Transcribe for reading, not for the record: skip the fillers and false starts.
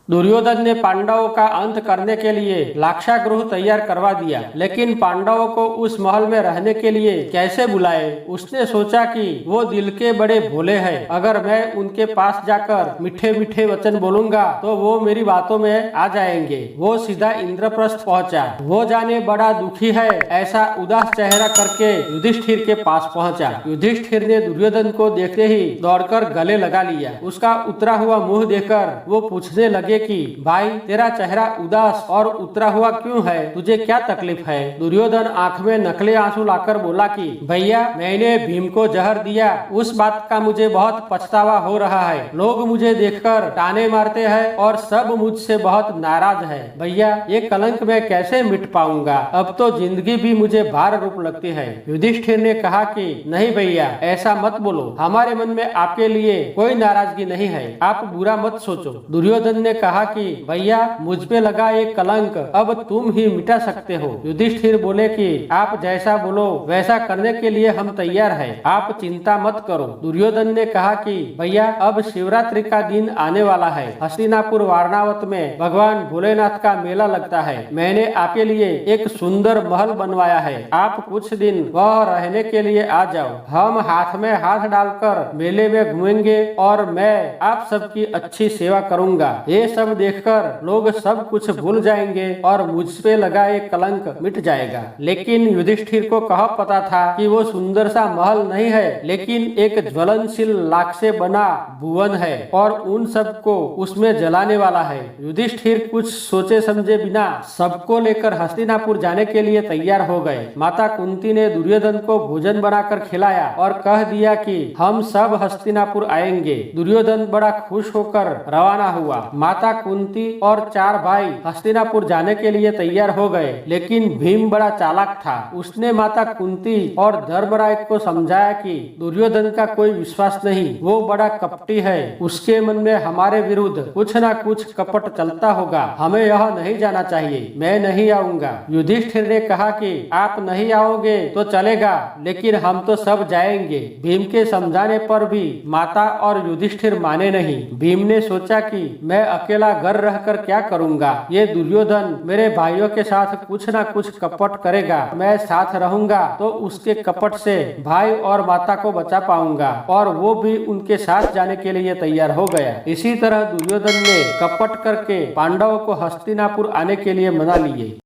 दुर्योधन ने पांडवों का अंत करने के लिए लाक्षागृह तैयार करवा दिया, लेकिन पांडवों को उस महल में रहने के लिए कैसे बुलाए। उसने सोचा कि वो दिल के बड़े भोले हैं, अगर मैं उनके पास जाकर मीठे मीठे वचन बोलूंगा तो वो मेरी बातों में आ जाएंगे। वो सीधा इंद्रप्रस्थ पहुंचा। वो जाने बड़ा दुखी है ऐसा उदास चेहरा करके युधिष्ठिर के पास पहुंचा। युधिष्ठिर ने दुर्योधन को देखते ही दौड़कर गले लगा लिया। उसका उतरा हुआ मुंह देखकर वो पूछने लगे कि भाई, तेरा चेहरा उदास और उतरा हुआ क्यों है? तुझे क्या तकलीफ है? दुर्योधन आंख में नकली आंसू लाकर बोला कि भैया, मैंने भीम को जहर दिया, उस बात का मुझे बहुत पछतावा हो रहा है। लोग मुझे देखकर ताने मारते हैं और सब मुझसे बहुत नाराज है। भैया, ये कलंक मैं कैसे मिट पाऊंगा? अब तो जिंदगी भी मुझे भार रूप लगती है। युधिष्ठिर ने कहा कि नहीं भैया, ऐसा मत बोलो, हमारे मन में आपके लिए कोई नाराजगी नहीं है, आप बुरा मत सोचो। दुर्योधन ने कहा कि भैया, मुझ पे लगा एक कलंक अब तुम ही मिटा सकते हो। युधिष्ठिर बोले कि आप जैसा बोलो वैसा करने के लिए हम तैयार हैं, आप चिंता मत करो। दुर्योधन ने कहा कि भैया, अब शिवरात्रि का दिन आने वाला है। हस्तिनापुर वारणावत में भगवान भोलेनाथ का मेला लगता है। मैंने आपके लिए एक सुंदर महल बनवाया है, आप कुछ दिन वह रहने के लिए आ जाओ। हम हाथ में हाथ डालकर मेले में घूमेंगे और मैं आप सबकी अच्छी सेवा करूंगा। ये सब देखकर लोग सब कुछ भूल जाएंगे और मुझ पे लगा एक कलंक मिट जाएगा। लेकिन युधिष्ठिर को कह पता था कि वो सुंदर सा महल नहीं है, लेकिन एक ज्वलनशील लाख से बना भुवन है और उन सबको उसमें जलाने वाला है। युधिष्ठिर कुछ सोचे समझे बिना सबको लेकर हस्तिनापुर जाने के लिए तैयार हो गए। माता कुंती ने दुर्योधन को भोजन बनाकर खिलाया और कह दिया कि हम सब हस्तिनापुर आएंगे। दुर्योधन बड़ा खुश होकर रवाना हुआ। माता कुंती और 4 भाई हस्तिनापुर जाने के लिए तैयार हो गए, लेकिन भीम बड़ा चालाक था। उसने माता कुंती और धर्मराय को समझाया कि दुर्योधन का कोई विश्वास नहीं, वो बड़ा कपटी है, उसके मन में हमारे विरुद्ध कुछ ना कुछ कपट चलता होगा, हमें यह नहीं जाना चाहिए, मैं नहीं आऊंगा। युधिष्ठिर ने कहा कि आप नहीं आओगे तो चलेगा, लेकिन हम तो सब जाएंगे। भीम के समझाने पर भी माता और युधिष्ठिर माने नहीं। भीम ने सोचा कि मैं अकेला घर रहकर क्या करूंगा, ये दुर्योधन मेरे भाइयों के साथ कुछ ना कुछ कपट करेगा, मैं साथ रहूंगा तो उसके कपट से भाई और माता को बचा पाऊंगा। और वो भी उनके साथ जाने के लिए तैयार हो गया। इसी तरह दुर्योधन ने कपट करके पांडवों को हस्तिनापुर आने के लिए मना लिए।